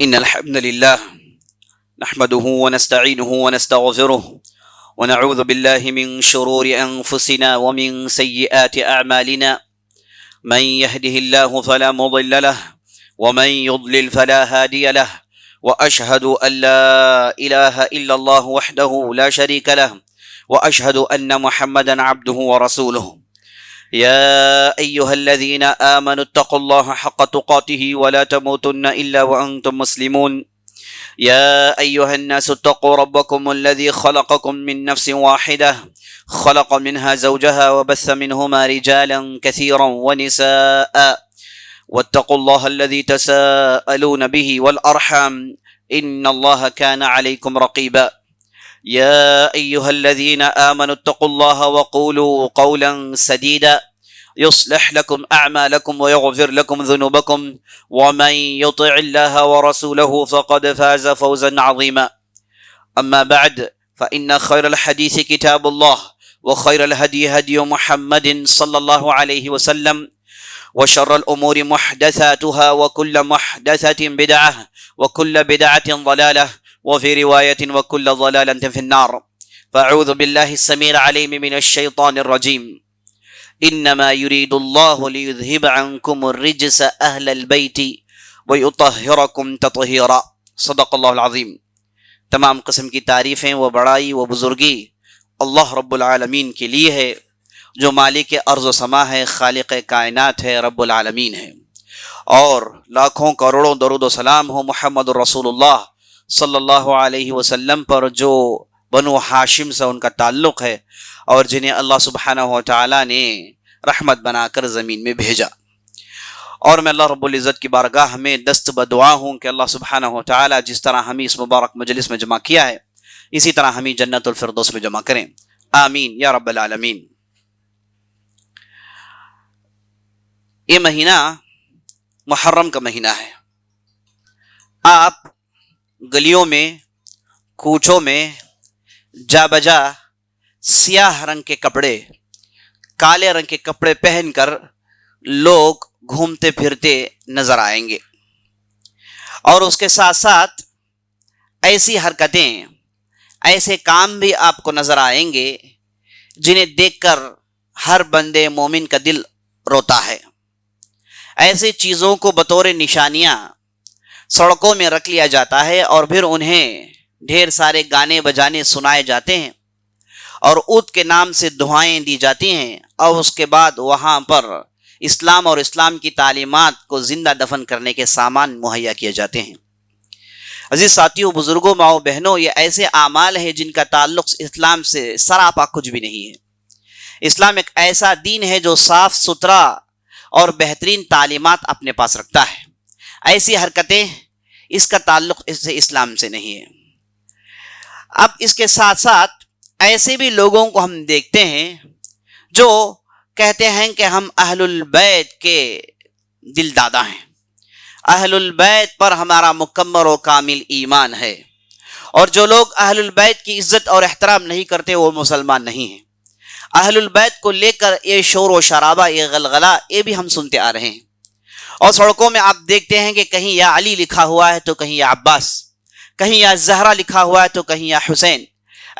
إن الحمد لله نحمده ونستعينه ونستغفره ونعوذ بالله من شرور أنفسنا ومن سيئات أعمالنا من يهده الله فلا مضل له ومن يضلل فلا هادي له وأشهد أن لا إله إلا الله وحده لا شريك له وأشهد أن محمدا عبده ورسوله يا أيها الذين آمنوا اتقوا الله حق تقاته ولا تموتن إلا وأنتم مسلمون يا أيها الناس اتقوا ربكم الذي خلقكم من نفس واحدة خلق منها زوجها وبث منهما رجالا كثيرا ونساء واتقوا الله الذي تساءلون به والأرحام إن الله كان عليكم رقيبا يا أيها الذين آمنوا اتقوا الله وقولوا قولا سديدا يصلح لكم أعمالكم ويغفر لكم ذنوبكم ومن يطع الله ورسوله فقد فاز فوزا عظيما أما بعد فإن خير الحديث كتاب الله وخير الهدي هدي محمد صلى الله عليه وسلم وشر الأمور محدثاتها وكل محدثة بدعة وكل بدعة ضلالة وفي رواية وكل ضلالة في النار فأعوذ بالله السميع العليم من الشيطان الرجيم إنما يريد الله ليذهب عنكم الرجس أهل البيت ويطهركم تطهيرا صدق اللہ العظیم۔ تمام قسم کی تعریفیں و بڑائی و بزرگی اللہ رب العالمین کے لیے ہے جو مالک ارض و سما ہے، خالق کائنات ہے، رب العالمین ہے، اور لاکھوں کروڑوں درود و سلام ہو محمد الرسول اللہ صلی اللہ علیہ وسلم پر جو بنو ہاشم سے ان کا تعلق ہے اور جنہیں اللہ سبحانہ و تعالیٰ نے رحمت بنا کر زمین میں بھیجا۔ اور میں اللہ رب العزت کی بارگاہ میں دست بدعا ہوں کہ اللہ سبحانہ و تعالیٰ جس طرح ہمیں اس مبارک مجلس میں جمع کیا ہے اسی طرح ہمیں جنت الفردوس میں جمع کریں، آمین یا رب العالمین۔ یہ مہینہ محرم کا مہینہ ہے۔ آپ گلیوں میں، کوچوں میں جا بجا سیاہ رنگ کے کپڑے، کالے رنگ کے کپڑے پہن کر لوگ گھومتے پھرتے نظر آئیں گے، اور اس کے ساتھ ساتھ ایسی حرکتیں، ایسے کام بھی آپ کو نظر آئیں گے جنہیں دیکھ کر ہر بندے مومن کا دل روتا ہے۔ ایسی چیزوں کو بطور نشانیاں سڑکوں میں رکھ لیا جاتا ہے اور پھر انہیں ڈھیر سارے گانے بجانے سنائے جاتے ہیں اور عود کے نام سے دعائیں دی جاتی ہیں، اور اس کے بعد وہاں پر اسلام اور اسلام کی تعلیمات کو زندہ دفن کرنے کے سامان مہیا کیے جاتے ہیں۔ عزیز ساتھیوں، بزرگوں، ماؤں بہنوں، یہ ایسے اعمال ہیں جن کا تعلق اسلام سے سراپا کچھ بھی نہیں ہے۔ اسلام ایک ایسا دین ہے جو صاف ستھرا اور بہترین تعلیمات اپنے پاس رکھتا ہے۔ ایسی حرکتیں، اس کا تعلق اس سے اسلام سے نہیں ہے۔ اب اس کے ساتھ ساتھ ایسے بھی لوگوں کو ہم دیکھتے ہیں جو کہتے ہیں کہ ہم اہل البیت کے دل دادا ہیں، اہل البیت پر ہمارا مکمل و کامل ایمان ہے، اور جو لوگ اہل البیت کی عزت اور احترام نہیں کرتے وہ مسلمان نہیں ہیں۔ اہل البیت کو لے کر یہ شور و شرابہ، یہ غلغلہ، یہ بھی ہم سنتے آ رہے ہیں، اور سڑکوں میں آپ دیکھتے ہیں کہ کہیں یا علی لکھا ہوا ہے تو کہیں یا عباس، کہیں یا زہرا لکھا ہوا ہے تو کہیں یا حسین،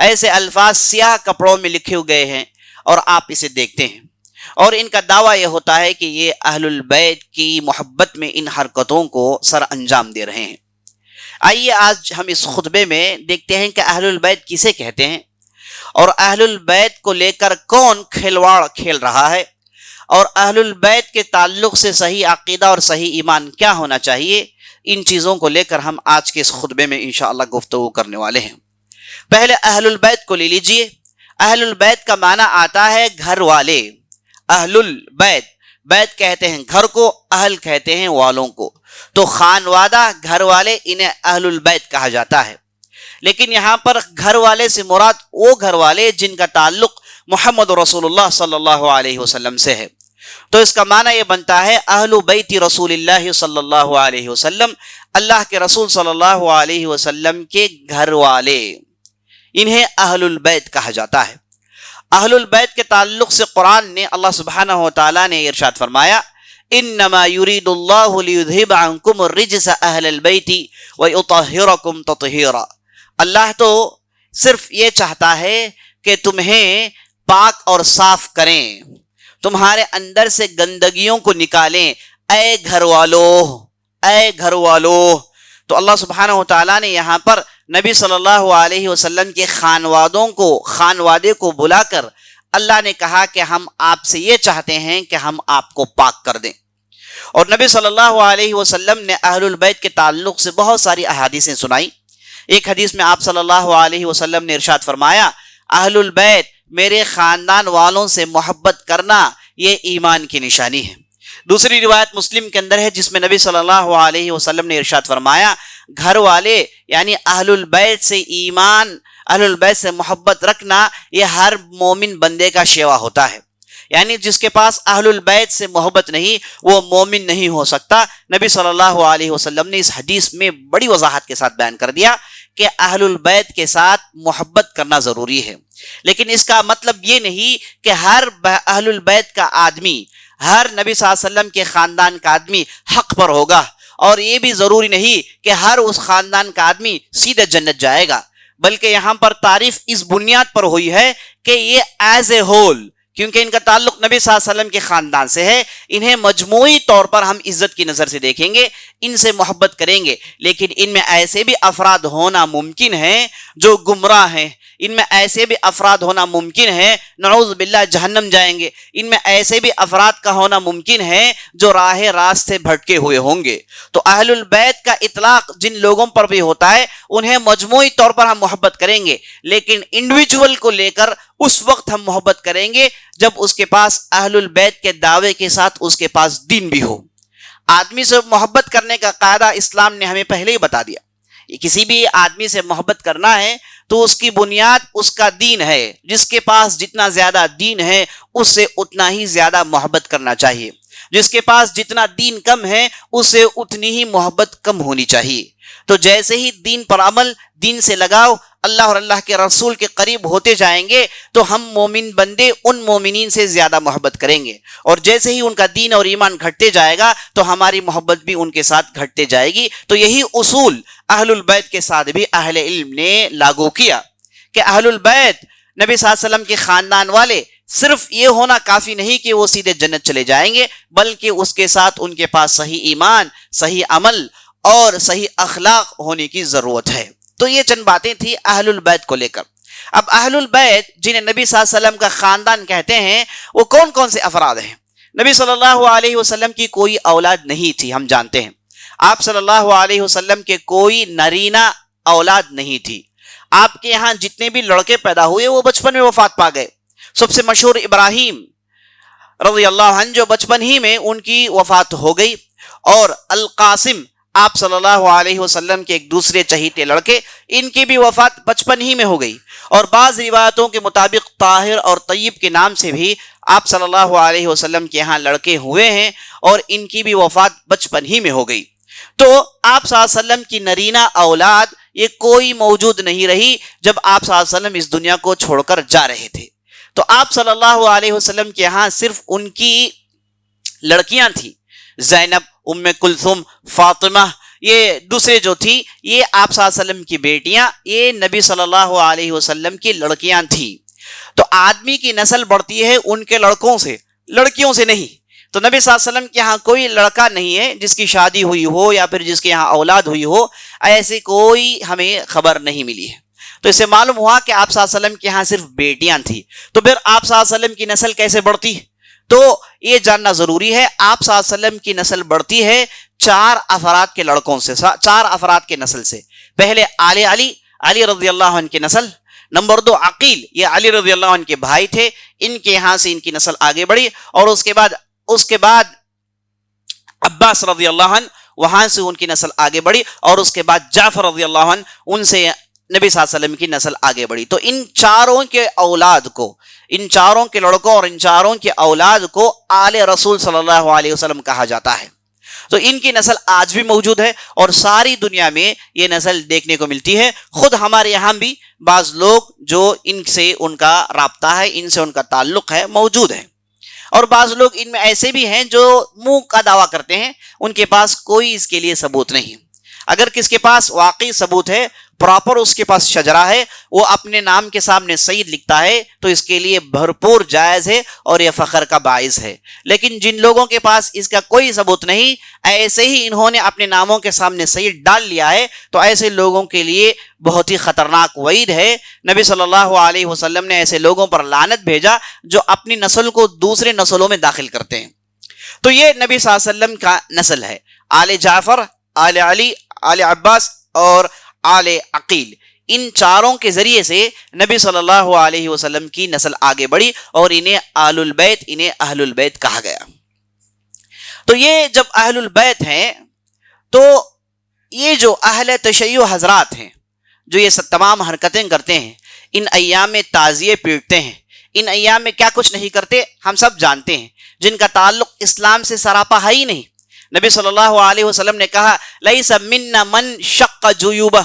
ایسے الفاظ سیاہ کپڑوں میں لکھے گئے ہیں اور آپ اسے دیکھتے ہیں، اور ان کا دعویٰ یہ ہوتا ہے کہ یہ اہل البیت کی محبت میں ان حرکتوں کو سر انجام دے رہے ہیں۔ آئیے آج ہم اس خطبے میں دیکھتے ہیں کہ اہل البیت کسے کہتے ہیں، اور اہل البیت کو لے کر کون کھلواڑ کھیل رہا ہے، اور اہل البیت کے تعلق سے صحیح عقیدہ اور صحیح ایمان کیا ہونا چاہیے۔ ان چیزوں کو لے کر ہم آج کے اس خطبے میں انشاءاللہ گفتگو کرنے والے ہیں۔ پہلے اہل البیت کو لے لیجئے۔ اہل البیت کا معنی آتا ہے گھر والے۔ اہل البیت، بیت کہتے ہیں گھر کو، اہل کہتے ہیں والوں کو، تو خانوادہ، گھر والے، انہیں اہل البیت کہا جاتا ہے۔ لیکن یہاں پر گھر والے سے مراد وہ گھر والے جن کا تعلق محمد رسول اللہ صلی اللہ علیہ وسلم سے ہے، تو اس کا معنی یہ بنتا ہے اہل بیت رسول اللہ صلی اللہ علیہ وسلم، اللہ کے رسول صلی اللہ علیہ وسلم کے گھر والے، انہیں اہل البیت کہا جاتا ہے۔ اہل البیت کے تعلق سے قرآن نے، اللہ سبحانہ و تعالیٰ نے ارشاد فرمایا انما یرید اللہ لیذہب عنکم الرجس اہل البیت ویطہرکم تطہیرا، اللہ تو صرف یہ چاہتا ہے کہ تمہیں پاک اور صاف کریں، تمہارے اندر سے گندگیوں کو نکالیں، اے گھر والو، اے گھر والو۔ تو اللہ سبحانہ و تعالیٰ نے یہاں پر نبی صلی اللہ علیہ وسلم کے خانوادے کو بلا کر اللہ نے کہا کہ ہم آپ سے یہ چاہتے ہیں کہ ہم آپ کو پاک کر دیں۔ اور نبی صلی اللہ علیہ وسلم نے اہل البیت کے تعلق سے بہت ساری احادیثیں سنائی۔ ایک حدیث میں آپ صلی اللہ علیہ وسلم نے ارشاد فرمایا، اہل البیت میرے خاندان والوں سے محبت کرنا یہ ایمان کی نشانی ہے۔ دوسری روایت مسلم کے اندر ہے جس میں نبی صلی اللہ علیہ وسلم نے ارشاد فرمایا، گھر والے یعنی اہل البیت سے ایمان، اہل البیت سے محبت رکھنا یہ ہر مومن بندے کا شیوا ہوتا ہے، یعنی جس کے پاس اہل البیت سے محبت نہیں وہ مومن نہیں ہو سکتا۔ نبی صلی اللہ علیہ وسلم نے اس حدیث میں بڑی وضاحت کے ساتھ بیان کر دیا کہ اہل البیت کے ساتھ محبت کرنا ضروری ہے، لیکن اس کا مطلب یہ نہیں کہ ہر اہل البیت کا آدمی، ہر نبی صلی اللہ علیہ وسلم کے خاندان کا آدمی حق پر ہوگا، اور یہ بھی ضروری نہیں کہ ہر اس خاندان کا آدمی سیدھے جنت جائے گا، بلکہ یہاں پر تعریف اس بنیاد پر ہوئی ہے کہ یہ ایز اے ہول، کیونکہ ان کا تعلق نبی صلی اللہ علیہ وسلم کے خاندان سے ہے، انہیں مجموعی طور پر ہم عزت کی نظر سے دیکھیں گے، ان سے محبت کریں گے، لیکن ان میں ایسے بھی افراد ہونا ممکن ہے جو گمراہ ہیں، ان میں ایسے بھی افراد ہونا ممکن ہے نعوذ باللہ جہنم جائیں گے، ان میں ایسے بھی افراد کا ہونا ممکن ہے جو راہ راست سے بھٹکے ہوئے ہوں گے۔ تو اہل البیت کا اطلاق جن لوگوں پر بھی ہوتا ہے انہیں مجموعی طور پر ہم محبت کریں گے، لیکن انڈیویجول کو لے کر اس وقت ہم محبت کریں گے جب اس کے پاس اہل البیت کے دعوے کے ساتھ اس کے پاس دین بھی ہو۔ آدمی سے محبت کرنے کا قاعدہ اسلام نے ہمیں پہلے ہی بتا دیا، کسی بھی آدمی سے محبت کرنا ہے تو اس کی بنیاد اس کا دین ہے، جس کے پاس جتنا زیادہ دین ہے اس سے اتنا ہی زیادہ محبت کرنا چاہیے، جس کے پاس جتنا دین کم ہے اس سے اتنی ہی محبت کم ہونی چاہیے۔ تو جیسے ہی دین پر عمل، دین سے لگاؤ، اللہ اور اللہ کے رسول کے قریب ہوتے جائیں گے تو ہم مومن بندے ان مومنین سے زیادہ محبت کریں گے، اور جیسے ہی ان کا دین اور ایمان گھٹتے جائے گا تو ہماری محبت بھی ان کے ساتھ گھٹتے جائے گی۔ تو یہی اصول اہل البیت کے ساتھ بھی اہل علم نے لاگو کیا کہ اہل البیت نبی صلی اللہ علیہ وسلم کے خاندان والے صرف یہ ہونا کافی نہیں کہ وہ سیدھے جنت چلے جائیں گے، بلکہ اس کے ساتھ ان کے پاس صحیح ایمان، صحیح عمل اور صحیح اخلاق ہونے کی ضرورت ہے۔ تو یہ چند باتیں تھی اہل البیت کو لے کر۔ اب اہل البیت جنہیں نبی صلی اللہ علیہ وسلم کا خاندان کہتے ہیں وہ کون کون سے افراد ہیں؟ نبی صلی اللہ علیہ وسلم کی کوئی اولاد نہیں تھی، ہم جانتے ہیں۔ آپ صلی اللہ علیہ وسلم کے کوئی نرینہ اولاد نہیں تھی۔ آپ کے یہاں جتنے بھی لڑکے پیدا ہوئے وہ بچپن میں وفات پا گئے۔ سب سے مشہور ابراہیم رضی اللہ عنہ جو بچپن ہی میں ان کی وفات ہو گئی، اور القاسم آپ صلی اللہ علیہ وسلم کے ایک دوسرے چہیتے لڑکے، ان کی بھی وفات بچپن ہی میں ہو گئی، اور بعض روایتوں کے مطابق طاہر اور طیب کے نام سے بھی آپ صلی اللہ علیہ وسلم کے ہاں لڑکے ہوئے ہیں، اور ان کی بھی وفات بچپن ہی میں ہو گئی۔ تو آپ صلی اللہ علیہ وسلم کی نرینہ اولاد یہ کوئی موجود نہیں رہی جب آپ صلی اللہ علیہ وسلم اس دنیا کو چھوڑ کر جا رہے تھے۔ تو آپ صلی اللہ علیہ وسلم کے ہاں صرف ان کی لڑکیاں تھیں، زینب، ام کلثوم، فاطمہ، یہ دوسرے جو تھی یہ آپ صلی اللہ علیہ وسلم کی بیٹیاں، یہ نبی صلی اللہ علیہ وسلم کی لڑکیاں تھیں۔ تو آدمی کی نسل بڑھتی ہے ان کے لڑکوں سے، لڑکیوں سے نہیں۔ تو نبی صلی اللہ علیہ وسلم کے ہاں کوئی لڑکا نہیں ہے جس کی شادی ہوئی ہو یا پھر جس کے یہاں اولاد ہوئی ہو، ایسی کوئی ہمیں خبر نہیں ملی ہے۔ تو اس سے معلوم ہوا کہ آپ صلی اللہ علیہ وسلم کے ہاں صرف بیٹیاں تھیں۔ تو پھر آپ صلی اللہ علیہ وسلم کی نسل کیسے بڑھتی؟ تو یہ جاننا ضروری ہے۔ آپ صلی اللہ علیہ وسلم کی نسل بڑھتی ہے 4 افراد کے لڑکوں سے، 4 افراد کے نسل سے۔ پہلے علی رضی اللہ عنہ کی نسل، نمبر 2 عقیل، یہ علی رضی اللہ عنہ کے بھائی تھے، ان کے یہاں سے ان کی نسل آگے بڑھی، اور اس کے بعد عباس رضی اللہ عنہ، وہاں سے ان کی نسل آگے بڑھی، اور اس کے بعد جعفر رضی اللہ عنہ، ان سے نبی صلی اللہ علیہ وسلم کی نسل آگے بڑھی۔ تو ان چاروں کے اولاد کو، ان چاروں کے لڑکوں اور ان چاروں کے اولاد کو آل رسول صلی اللہ علیہ وسلم کہا جاتا ہے۔ تو ان کی نسل آج بھی موجود ہے اور ساری دنیا میں یہ نسل دیکھنے کو ملتی ہے۔ خود ہمارے یہاں بھی بعض لوگ جو ان سے ان کا رابطہ ہے، ان سے ان کا تعلق ہے، موجود ہے۔ اور بعض لوگ ان میں ایسے بھی ہیں جو منہ کا دعویٰ کرتے ہیں، ان کے پاس کوئی اس کے لیے ثبوت نہیں۔ اگر کس کے پاس واقعی ثبوت ہے، پراپر اس کے پاس شجرہ ہے، وہ اپنے نام کے سامنے سید لکھتا ہے، تو اس کے لیے بھرپور جائز ہے اور یہ فخر کا باعث ہے۔ لیکن جن لوگوں کے پاس اس کا کوئی ثبوت نہیں، ایسے ہی انہوں نے اپنے ناموں کے سامنے سید ڈال لیا ہے، تو ایسے لوگوں کے لیے بہت ہی خطرناک وعید ہے۔ نبی صلی اللہ علیہ وسلم نے ایسے لوگوں پر لعنت بھیجا جو اپنی نسل کو دوسرے نسلوں میں داخل کرتے ہیں۔ تو یہ نبی صلی اللہ علیہ وسلم کا نسل ہے، آل جعفر، آل علی، آل عباس اور آل عقیل، ان چاروں کے ذریعے سے نبی صلی اللہ علیہ وسلم کی نسل آگے بڑھی اور انہیں آل البیت، انہیں اہل البیت کہا گیا۔ تو یہ جب اہل البیت ہیں، تو یہ جو اہل تشیع حضرات ہیں، جو یہ تمام حرکتیں کرتے ہیں، ان ایام میں تعزیے پیٹتے ہیں، ان ایام میں کیا کچھ نہیں کرتے ہم سب جانتے ہیں، جن کا تعلق اسلام سے سراپا ہے ہی نہیں۔ نبی صلی اللہ علیہ وسلم نے کہا لیس منا من شق جیوبہ،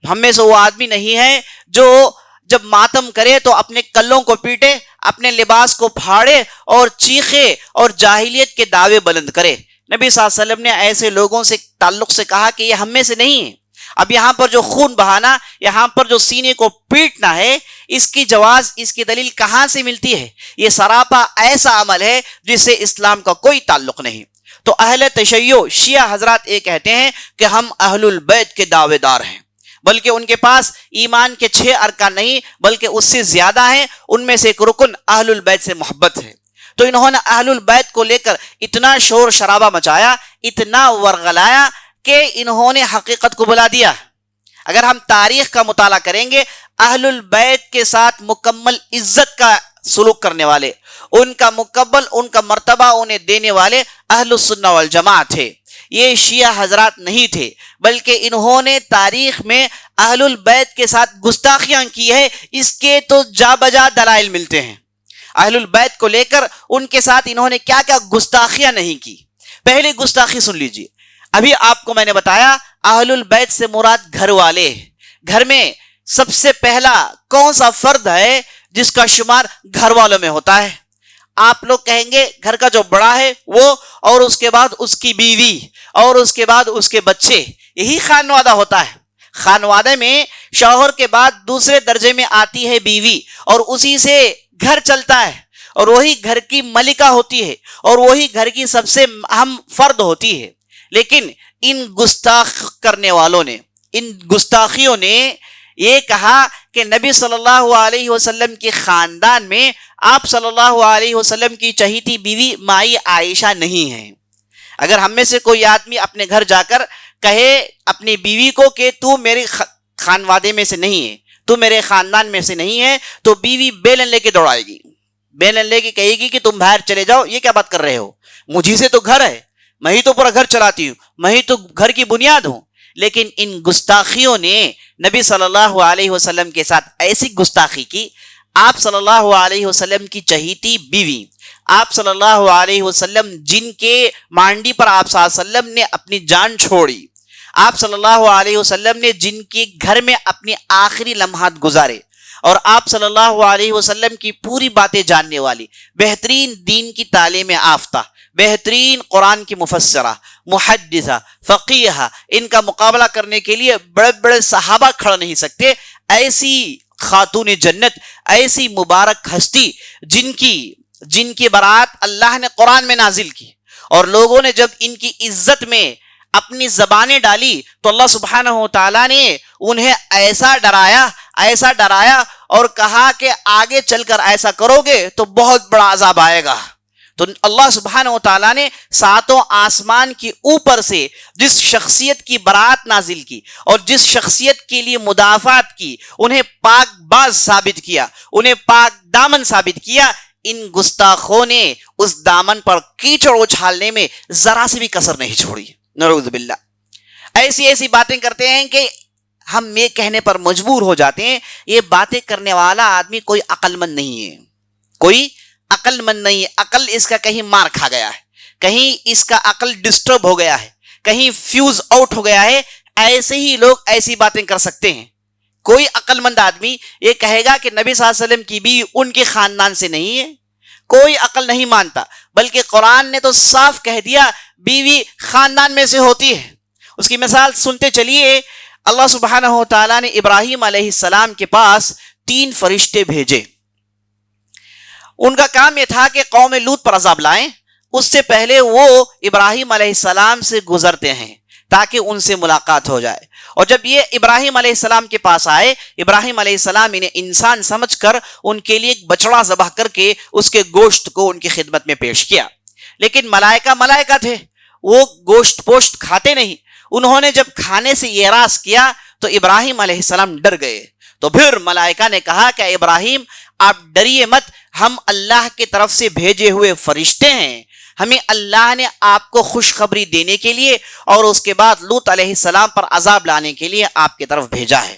ہم میں سے وہ آدمی نہیں ہے جو جب ماتم کرے تو اپنے کلوں کو پیٹے، اپنے لباس کو پھاڑے اور چیخے اور جاہلیت کے دعوے بلند کرے۔ نبی صلی اللہ علیہ وسلم نے ایسے لوگوں سے تعلق سے کہا کہ یہ ہم میں سے نہیں ہے۔ اب یہاں پر جو خون بہانا، یہاں پر جو سینے کو پیٹنا ہے، اس کی جواز، اس کی دلیل کہاں سے ملتی ہے؟ یہ سراپا ایسا عمل ہے جس سے اسلام کا کوئی تعلق نہیں۔ تو اہل تشیع شیعہ حضرات یہ کہتے ہیں کہ ہم اہل البیت کے دعوے دار ہیں، بلکہ ان کے پاس ایمان کے 6 ارکان نہیں بلکہ اس سے زیادہ ہیں۔ ان میں سے ایک رکن اہل البیت سے محبت ہے۔ تو انہوں نے اہل البیت کو لے کر اتنا شور شرابہ مچایا، اتنا ورغلایا کہ انہوں نے حقیقت کو بلا دیا۔ اگر ہم تاریخ کا مطالعہ کریں گے، اہل البیت کے ساتھ مکمل عزت کا سلوک کرنے والے، ان کا مرتبہ انہیں دینے والے اہل السنہ والجماعت تھے، یہ شیعہ حضرات نہیں تھے، بلکہ انہوں نے تاریخ میں اہل البیت کے ساتھ گستاخیاں کی ہے، اس کے تو جا بجا دلائل ملتے ہیں۔ اہل البیت کو لے کر ان کے ساتھ انہوں نے کیا کیا گستاخیاں نہیں کی۔ پہلی گستاخی سن لیجیے، ابھی آپ کو میں نے بتایا اہل البیت سے مراد گھر والے، گھر میں سب سے پہلا کون سا فرد ہے جس کا شمار گھر والوں میں ہوتا ہے؟ آپ لوگ کہیں گے گھر کا جو بڑا ہے وہ، اور اس کے بعد اس کی بیوی، اور اس کے بعد اس کے بچے، یہی خانوادہ ہوتا ہے۔ خانوادے میں شوہر کے بعد دوسرے درجے میں آتی ہے بیوی، اور اسی سے گھر چلتا ہے، اور وہی گھر کی ملکہ ہوتی ہے، اور وہی گھر کی سب سے اہم فرد ہوتی ہے۔ لیکن ان گستاخ کرنے والوں نے، ان گستاخیوں نے یہ کہا کہ نبی صلی اللہ علیہ وسلم کے خاندان میں آپ صلی اللہ علیہ وسلم کی چہیتی بیوی مائی عائشہ نہیں ہے۔ اگر ہم میں سے کوئی آدمی اپنے گھر جا کر کہے اپنی بیوی کو کہ تو میرے خانوادے میں سے نہیں ہے، تو میرے خاندان میں سے نہیں ہے، تو بیوی بیلن لے کے دوڑائے گی، بیلن لے کے کہے گی کہ تم باہر چلے جاؤ، یہ کیا بات کر رہے ہو، مجھے سے تو گھر ہے، میں ہی تو پورا گھر چلاتی ہوں، میں ہی تو گھر کی بنیاد ہوں۔ لیکن ان گستاخیوں نے نبی صلی اللہ علیہ وسلم کے ساتھ ایسی گستاخی کی، آپ صلی اللہ علیہ وسلم کی چہیتی بیوی، آپ صلی اللہ علیہ وسلم جن کے مانڈی پر آپ صلی اللہ علیہ وسلم نے اپنی جان چھوڑی، آپ صلی اللہ علیہ وسلم نے جن کے گھر میں اپنی آخری لمحات گزارے، اور آپ صلی اللہ علیہ وسلم کی پوری باتیں جاننے والی، بہترین دین کی تعلیم یافتہ، بہترین قرآن کی مفسرہ، محدثہ، فقیہ، ان کا مقابلہ کرنے کے لیے بڑے بڑے صحابہ کھڑ نہیں سکتے، ایسی خاتون جنت، ایسی مبارک ہستی جن کی برات اللہ نے قرآن میں نازل کی، اور لوگوں نے جب ان کی عزت میں اپنی زبانیں ڈالی تو اللہ سبحانہ و تعالیٰ نے انہیں ایسا ڈرایا اور کہا کہ آگے چل کر ایسا کرو گے تو بہت بڑا عذاب آئے گا۔ تو اللہ سبحانہ و تعالیٰ نے 7 آسمان کی اوپر سے جس شخصیت کی برات نازل کی اور جس شخصیت کے لیے مدافعت کی، انہیں پاک باز ثابت کیا، انہیں پاک دامن ثابت کیا، ان گستاخوں نے اس دامن پر کیچڑ اچھالنے میں ذرا سے بھی کسر نہیں چھوڑی۔ نعوذ باللہ، ایسی باتیں کرتے ہیں کہ ہم یہ کہنے پر مجبور ہو جاتے ہیں یہ باتیں کرنے والا آدمی کوئی عقل مند نہیں ہے، کوئی عقل مند نہیں ہے، عقل اس کا کہیں مار کھا گیا ہے، کہیں اس کا عقل ڈسٹرب ہو گیا ہے، کہیں فیوز آؤٹ ہو گیا ہے۔ ایسے ہی لوگ ایسی باتیں کر سکتے ہیں۔ کوئی عقل مند آدمی یہ کہے گا کہ نبی صلی اللہ علیہ وسلم کی بھی ان کے خاندان سے نہیں ہے، کوئی عقل نہیں مانتا، بلکہ قرآن نے تو صاف کہہ دیا بیوی خاندان میں سے ہوتی ہے۔ اس کی مثال سنتے چلیے، اللہ سبحانہ و تعالیٰ نے ابراہیم علیہ السلام کے پاس 3 فرشتے بھیجے۔ ان کا کام یہ تھا کہ قوم لوط پر عذاب لائیں، اس سے پہلے وہ ابراہیم علیہ السلام سے گزرتے ہیں تاکہ ان سے ملاقات ہو جائے۔ اور جب یہ ابراہیم علیہ السلام کے پاس آئے، ابراہیم علیہ السلام انہیں انسان سمجھ کر ان کے لیے ایک بچڑا ذبح کر کے اس کے گوشت کو ان کی خدمت میں پیش کیا۔ لیکن ملائکہ تھے، وہ گوشت پوشت کھاتے نہیں۔ انہوں نے جب کھانے سے اعراض کیا تو ابراہیم علیہ السلام ڈر گئے۔ تو پھر ملائکہ نے کہا کہ ابراہیم آپ ڈریے مت، ہم اللہ کی طرف سے بھیجے ہوئے فرشتے ہیں، ہمیں اللہ نے آپ کو خوشخبری دینے کے لیے اور اس کے بعد لوط علیہ السلام پر عذاب لانے کے لیے آپ کی طرف بھیجا ہے۔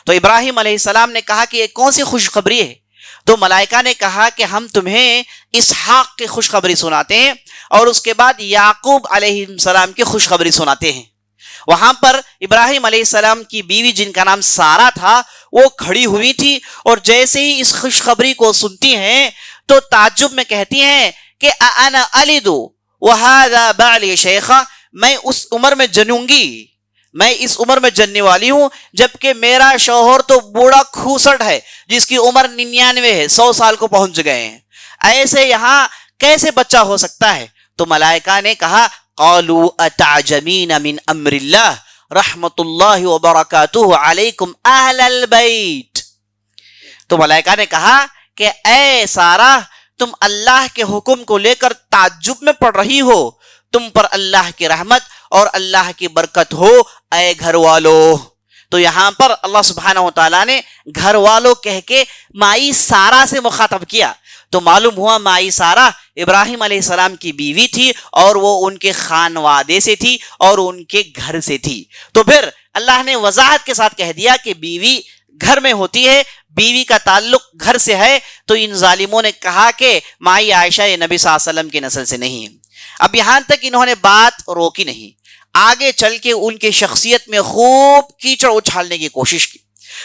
تو ابراہیم علیہ السلام نے کہا کہ یہ کون سی خوشخبری ہے؟ تو ملائکہ نے کہا کہ ہم تمہیں اسحاق کی خوشخبری سناتے ہیں اور اس کے بعد یعقوب علیہ السلام کی خوشخبری سناتے ہیں۔ وہاں پر ابراہیم علیہ السلام کی بیوی جن کا نام سارہ تھا وہ کھڑی ہوئی تھی، اور جیسے ہی اس خوشخبری کو سنتی ہیں تو تعجب میں کہتی ہیں کہ انا الد وهذا بعلی شیخا، میں اس عمر میں جنوں گی، میں اس عمر میں جننے والی ہوں جبکہ میرا شوہر تو بوڑھا کھوسٹ ہے جس کی عمر 99 ہے، 100 سال کو پہنچ گئے ہیں، ایسے یہاں کیسے بچہ ہو سکتا ہے؟ تو ملائکہ نے کہا قالوا اتعجبین من امر اللہ رحمت اللہ وبرکاتہ علیکم اہل البیت۔ تو ملائکہ نے کہا کہ اے سارہ، تم اللہ کے حکم کو لے کر تعجب میں پڑ رہی ہو، تم پر اللہ کی رحمت اور اللہ کی برکت ہو اے گھر والو۔ تو یہاں پر اللہ سبحانہ و تعالیٰ نے گھر والوں کہہ کے مائی سارہ سے مخاطب کیا، تو معلوم ہوا مائی سارہ ابراہیم علیہ السلام کی بیوی تھی اور وہ ان کے خانوادے سے تھی اور ان کے گھر سے تھی۔ تو پھر اللہ نے وضاحت کے ساتھ کہہ دیا کہ بیوی گھر میں ہوتی ہے، بیوی کا تعلق گھر سے ہے۔ تو ان ظالموں نے کہا کہ مائی عائشہ یہ نبی صلی اللہ علیہ وسلم کی نسل سے نہیں ہے۔ اب یہاں تک انہوں نے بات روکی نہیں، آگے چل کے ان کی شخصیت میں خوب کیچڑ اچھالنے کی کوشش کی،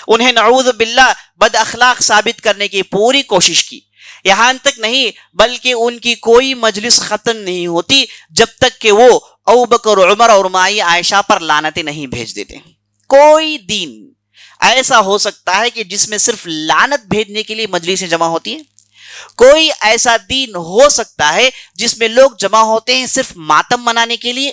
انہیں نعوذ باللہ بد اخلاق ثابت کرنے کی پوری کوشش کی۔ یہاں تک نہیں بلکہ ان کی کوئی مجلس ختم نہیں ہوتی جب تک کہ وہ ابوبکر، عمر اور مائی عائشہ پر لعنتیں نہیں بھیج دیتے۔ کوئی دین ایسا ہو سکتا ہے کہ جس میں صرف لعنت بھیجنے کے لیے مجلسیں جمع ہوتی ہیں؟ کوئی ایسا دین ہو سکتا ہے جس میں لوگ جمع ہوتے ہیں صرف ماتم منانے کے لیے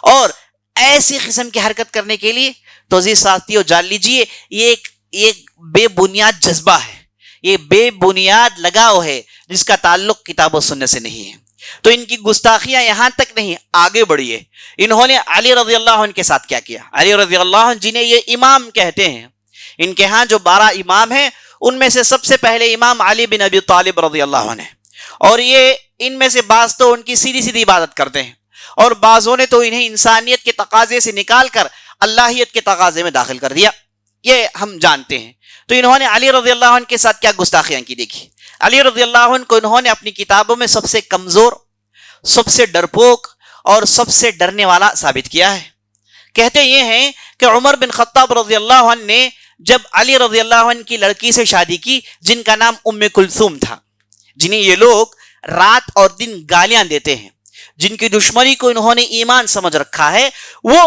اور ایسی قسم کی حرکت کرنے کے لیے؟ تو عزیز ساتھیو جان لیجئے یہ ایک بے بنیاد جذبہ ہے، یہ بے بنیاد لگاؤ ہے جس کا تعلق کتاب و سنت سے نہیں ہے۔ تو ان کی گستاخیاں یہاں تک نہیں، آگے بڑھی ہے۔ انہوں نے علی رضی اللہ عنہ کے ساتھ کیا کیا؟ علی رضی اللہ عنہ جنہیں یہ امام کہتے ہیں، ان کے ہاں جو 12 امام ہیں ان میں سے سب سے پہلے امام علی بن ابی طالب رضی اللہ عنہ، اور یہ ان میں سے بعض تو ان کی سیدھی سیدھی عبادت کرتے ہیں اور بعضوں نے تو انہیں انسانیت کے تقاضے سے نکال کر اللہیت کے تقاضے میں داخل کر دیا، یہ ہم جانتے ہیں۔ تو انہوں نے علی رضی اللہ عنہ کے ساتھ کیا گستاخیاں کی دیکھی۔ علی رضی اللہ عنہ کو انہوں نے اپنی کتابوں میں سب سے کمزور، سب سے ڈرپوک اور سب سے ڈرنے والا ثابت کیا ہے۔ کہتے یہ ہیں کہ عمر بن خطاب رضی اللہ عنہ نے جب علی رضی اللہ عنہ کی لڑکی سے شادی کی جن کا نام ام کلثوم تھا، جنہیں یہ لوگ رات اور دن گالیاں دیتے ہیں، جن کی دشمنی کو انہوں نے ایمان سمجھ رکھا ہے، وہ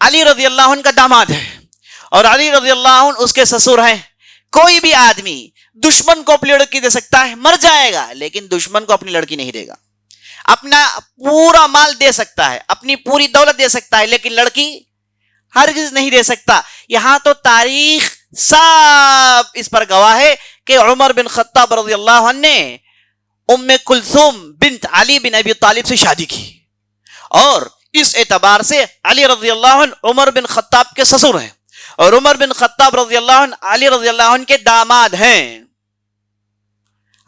علی رضی اللہ عنہ کا داماد ہے اور علی رضی اللہ عنہ اس کے سسر ہیں۔ کوئی بھی آدمی دشمن کو اپنی لڑکی دے سکتا ہے، مر جائے گا لیکن دشمن کو اپنی لڑکی نہیں دے گا۔ اپنا پورا مال دے سکتا ہے، اپنی پوری دولت دے سکتا ہے لیکن لڑکی ہرگز نہیں دے سکتا۔ یہاں تو تاریخ صاف اس پر گواہ ہے کہ عمر بن خطاب رضی اللہ عنہ نے ام کلثوم بنت علی بن ابی طالب سے شادی کی، اور اس اعتبار سے علی رضی اللہ عنہ عمر بن خطاب کے سسر ہیں اور عمر بن خطاب رضی اللہ عنہ علی رضی اللہ عنہ کے داماد ہیں۔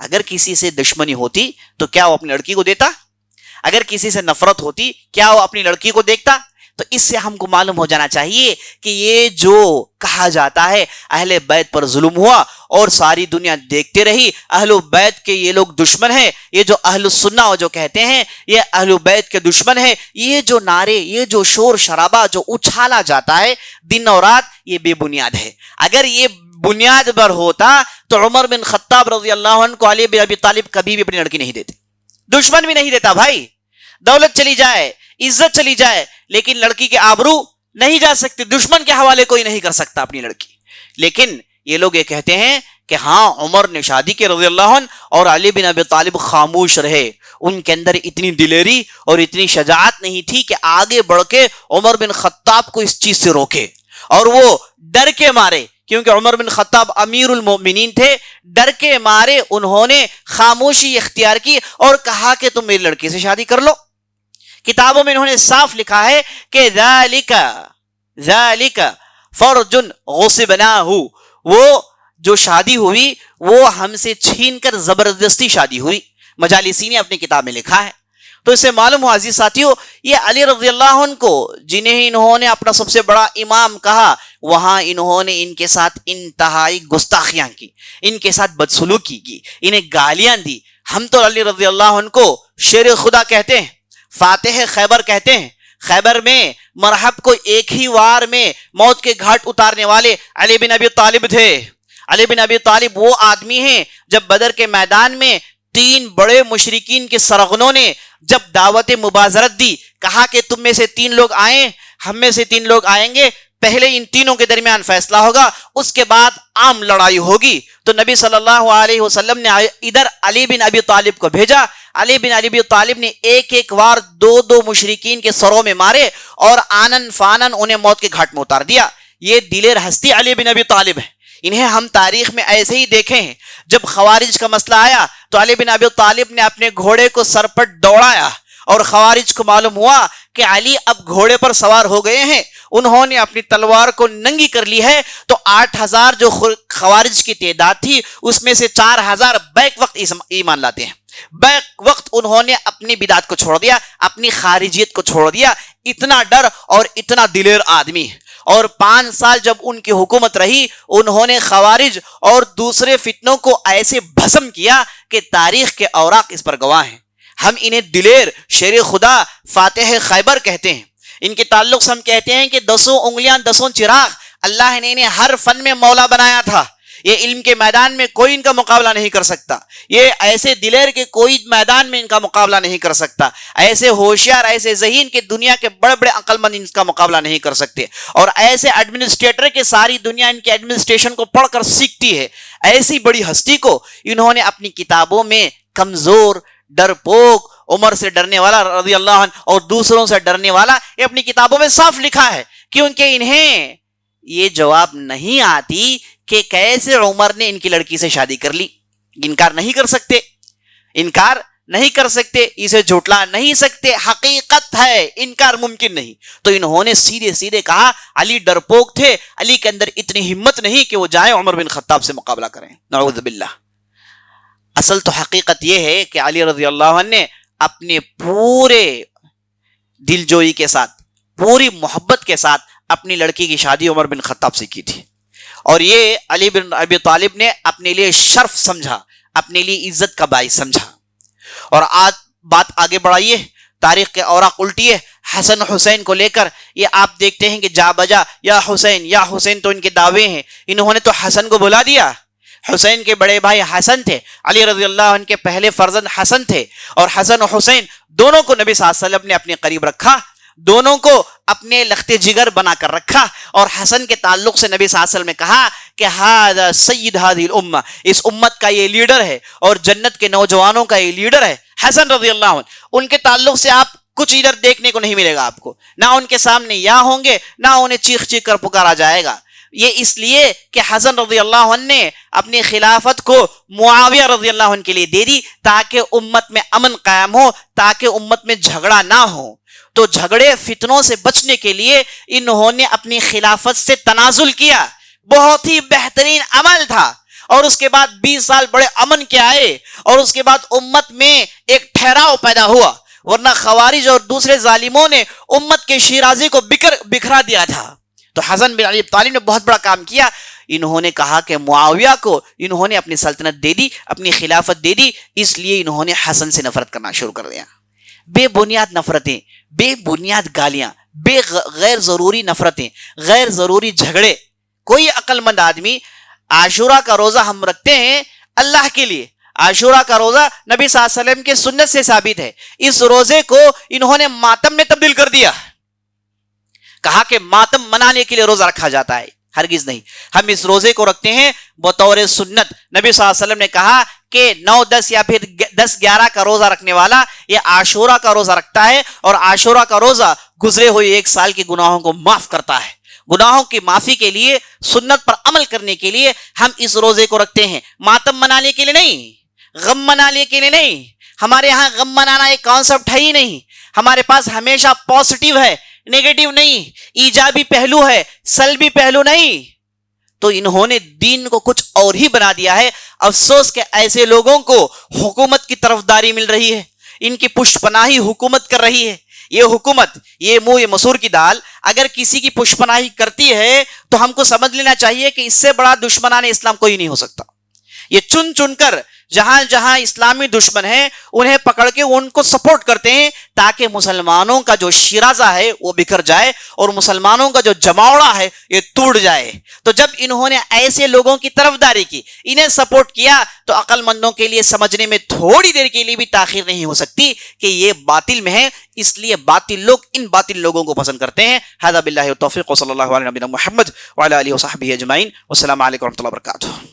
اگر کسی سے دشمنی ہوتی تو کیا وہ اپنی لڑکی کو دیتا؟ اگر کسی سے نفرت ہوتی کیا وہ اپنی لڑکی کو دیکھتا؟ تو اس سے ہم کو معلوم ہو جانا چاہیے کہ یہ جو کہا جاتا ہے اہل بیت پر ظلم ہوا اور ساری دنیا دیکھتے رہی، اہل بیت کے یہ لوگ دشمن ہیں، یہ جو اہل سنہ جو کہتے ہیں یہ اہل بیت کے دشمن ہیں، یہ جو نعرے، یہ جو شور شرابہ جو اچھالا جاتا ہے دن اور رات، یہ بے بنیاد ہے۔ اگر یہ بنیاد پر ہوتا تو عمر بن خطاب رضی اللہ عنہ کو علی بن ابی طالب کبھی بھی اپنی لڑکی نہیں دیتے. دشمن بھی نہیں دیتا بھائی. دولت چلی جائے, عزت چلی جائے, لیکن لڑکی کے آبرو نہیں جا سکتی. دشمن کے حوالے کوئی نہیں کر سکتا اپنی لڑکی. لیکن یہ لوگ یہ کہتے ہیں کہ ہاں عمر نے شادی کی رضی اللہ عنہ, اور علی بن ابی طالب خاموش رہے. ان کے اندر اتنی دلیری اور اتنی شجاعت نہیں تھی کہ آگے بڑھ کے عمر بن خطاب کو اس چیز سے روکے. اور وہ ڈر کے مارے, کیونکہ عمر بن خطاب امیر المومنین تھے, ڈر کے مارے انہوں نے خاموشی اختیار کی اور کہا کہ تم میری لڑکی سے شادی کر لو. کتابوں میں انہوں نے صاف لکھا ہے کہ ذالک فرج غصبناہ, وہ جو شادی ہوئی وہ ہم سے چھین کر زبردستی شادی ہوئی. مجالسی نے اپنی کتاب میں لکھا ہے. تو اس سے معلوم ہوا عزیز ساتھیو, یہ علی رضی اللہ عنہ کو جنہیں انہوں نے اپنا سب سے بڑا امام کہا, وہاں انہوں نے ان کے ساتھ انتہائی گستاخیاں کی, ان کے ساتھ بدسلوکی کی, انہیں گالیاں دی. ہم تو علی رضی اللہ عنہ کو شیر خدا کہتے ہیں, فاتح خیبر کہتے ہیں. خیبر میں مرحب کو ایک ہی وار میں موت کے گھاٹ اتارنے والے علی بن ابی طالب تھے. علی بن ابی طالب وہ آدمی ہیں جب بدر کے میدان میں 3 بڑے مشرکین کے سرغنوں نے جب دعوت مبازرت دی, کہا کہ تم میں سے 3 لوگ آئیں, ہم میں سے 3 لوگ آئیں گے, پہلے ان تینوں کے درمیان فیصلہ ہوگا, اس کے بعد عام لڑائی ہوگی. تو نبی صلی اللہ علیہ وسلم نے ادھر علی بن ابی طالب کو بھیجا. علی بن ابی طالب نے ایک وار 2 مشرکین کے سروں میں مارے اور آنن فانن انہیں موت کے گھاٹ میں اتار دیا. یہ دلیر ہستی علی بن ابی طالب ہے. انہیں ہم تاریخ میں ایسے ہی دیکھے ہیں. جب خوارج کا مسئلہ آیا تو علی بن ابی طالب نے اپنے گھوڑے کو سر پر دوڑایا, اور خوارج کو معلوم ہوا کہ علی اب گھوڑے پر سوار ہو گئے ہیں, انہوں نے اپنی تلوار کو ننگی کر لی ہے. تو 8000 جو خوارج کی تعداد تھی اس میں سے 4000 بیک وقت ایمان لاتے ہیں. بیک وقت انہوں نے اپنی بدعت کو چھوڑ دیا, اپنی خارجیت کو چھوڑ دیا. اتنا ڈر اور اتنا دلیر آدمی. اور 5 سال جب ان کی حکومت رہی, انہوں نے خوارج اور دوسرے فتنوں کو ایسے بھسم کیا کہ تاریخ کے اوراق اس پر گواہ ہیں. ہم انہیں دلیر, شیر خدا, فاتح خیبر کہتے ہیں. ان کے تعلق سے ہم کہتے ہیں کہ 10 انگلیاں 10 چراغ, اللہ نے انہیں ہر فن میں مولا بنایا تھا. یہ علم کے میدان میں کوئی ان کا مقابلہ نہیں کر سکتا. یہ ایسے دلیر کے کوئی میدان میں ان کا مقابلہ نہیں کر سکتا. ایسے ہوشیار, ایسے ذہین کے دنیا کے بڑے بڑے عقل مند ان کا مقابلہ نہیں کر سکتے. اور ایسے ایڈمنسٹریٹر کے ساری دنیا ان کے ایڈمنسٹریشن کو پڑھ کر سیکھتی ہے. ایسی بڑی ہستی کو انہوں نے اپنی کتابوں میں کمزور, ڈرپوک, عمر سے ڈرنے والا رضی اللہ عنہ اور دوسروں سے ڈرنے والا, یہ اپنی کتابوں میں صاف لکھا ہے. کیونکہ انہیں یہ جواب نہیں آتی کہ کیسے عمر نے ان کی لڑکی سے شادی کر لی. انکار نہیں کر سکتے, انکار نہیں کر سکتے, اسے جھٹلا نہیں سکتے, حقیقت ہے, انکار ممکن نہیں. تو انہوں نے سیدھے سیدھے کہا علی ڈرپوک تھے, علی کے اندر اتنی ہمت نہیں کہ وہ جائیں عمر بن خطاب سے مقابلہ کریں. نعوذ باللہ. اصل تو حقیقت یہ ہے کہ علی رضی اللہ عنہ نے اپنے پورے دل جوئی کے ساتھ, پوری محبت کے ساتھ اپنی لڑکی کی شادی عمر بن خطاب سے کی تھی. اور یہ علی بن ابی طالب نے اپنے لیے شرف سمجھا, اپنے لیے عزت کا باعث سمجھا. اور آج بات آگے بڑھائیے, تاریخ کے اوراق الٹیے. حسن حسین کو لے کر یہ آپ دیکھتے ہیں کہ جا بجا یا حسین تو ان کے دعوے ہیں. انہوں نے تو حسن کو بلا دیا. حسین کے بڑے بھائی حسن تھے, علی رضی اللہ عنہ کے پہلے فرزند حسن تھے, اور حسن و حسین دونوں کو نبی صلی اللہ علیہ وسلم نے اپنے قریب رکھا, دونوں کو اپنے لخت جگر بنا کر رکھا. اور حسن کے تعلق سے نبی صلی اللہ علیہ وسلم نے کہا کہ ھذا سید ھذہ الامہ, اس امت کا یہ لیڈر ہے اور جنت کے نوجوانوں کا یہ لیڈر ہے حسن رضی اللہ عنہ. ان کے تعلق سے آپ کچھ ادھر دیکھنے کو نہیں ملے گا آپ کو, نہ ان کے سامنے یا ہوں گے, نہ انہیں چیخ چیخ کر پکارا جائے گا. یہ اس لیے کہ حسن رضی اللہ عنہ نے اپنی خلافت کو معاویہ رضی اللہ عنہ کے لیے دے دی تاکہ امت میں امن قائم ہو, تاکہ امت میں جھگڑا نہ ہو. تو جھگڑے فتنوں سے بچنے کے لیے انہوں نے اپنی خلافت سے تنازل کیا. بہت ہی بہترین عمل تھا. اور اس کے بعد 20 سال بڑے امن کے آئے, اور اس کے بعد امت میں ایک ٹھہراؤ پیدا ہوا. ورنہ خوارج اور دوسرے ظالموں نے امت کے شیرازی کو بکھرا دیا تھا. تو حسن بن علی طالب نے بہت بڑا کام کیا. انہوں نے کہا کہ معاویہ کو انہوں نے اپنی سلطنت دے دی, اپنی خلافت دے دی, اس لیے انہوں نے حسن سے نفرت کرنا شروع کر دیا. بے بنیاد نفرتیں, بے بنیاد گالیاں, غیر ضروری نفرتیں, غیر ضروری جھگڑے. کوئی عقل مند آدمی عاشورہ کا روزہ ہم رکھتے ہیں اللہ کے لیے. عاشورہ کا روزہ نبی صلی اللہ علیہ وسلم کے سنت سے ثابت ہے. اس روزے کو انہوں نے ماتم میں تبدیل کر دیا, کہا کہ ماتم منانے کے لیے روزہ رکھا جاتا ہے. ہرگز نہیں, ہم اس روزے کو رکھتے ہیں بطور سنت. نبی صلی اللہ علیہ وسلم نے کہا کہ 9, 10 یا پھر 10, 11 کا روزہ رکھنے والا یہ عاشورہ کا روزہ رکھتا ہے, اور عاشورہ کا روزہ گزرے ہوئے 1 سال کے گناہوں کو معاف کرتا ہے. گناہوں کی معافی کے لیے, سنت پر عمل کرنے کے لیے ہم اس روزے کو رکھتے ہیں, ماتم منانے کے لیے نہیں, غم منانے کے لیے نہیں. ہمارے ہاں غم منانا ایک کانسیپٹ ہے ہی نہیں. ہمارے پاس ہمیشہ پازیٹیو ہے, نیگیٹو نہیں, ایجابی پہلو ہے, سلبی پہلو نہیں. تو انہوں نے دین کو کچھ اور ہی بنا دیا ہے. افسوس کہ ایسے لوگوں کو حکومت کی طرفداری مل رہی ہے, ان کی پشت پناہی حکومت کر رہی ہے. یہ حکومت, یہ منہ یہ مسور کی دال اگر کسی کی پشت پناہی کرتی ہے تو ہم کو سمجھ لینا چاہیے کہ اس سے بڑا دشمنان اسلام کوئی نہیں ہو سکتا. یہ چن چن کر جہاں جہاں اسلامی دشمن ہیں انہیں پکڑ کے ان کو سپورٹ کرتے ہیں تاکہ مسلمانوں کا جو شیرازہ ہے وہ بکھر جائے اور مسلمانوں کا جو جماوڑا ہے یہ ٹوٹ جائے. تو جب انہوں نے ایسے لوگوں کی طرفداری کی, انہیں سپورٹ کیا, تو عقل مندوں کے لیے سمجھنے میں تھوڑی دیر کے لیے بھی تاخیر نہیں ہو سکتی کہ یہ باطل میں ہے. اس لیے باطل لوگ ان باطل لوگوں کو پسند کرتے ہیں. ھذا باللہ التوفیق وصلی اللہ علی نبینا محمد وعلی آلہ وصحبہ اجمعین. والسلام علیکم ورحمۃ اللہ وبرکاتہ.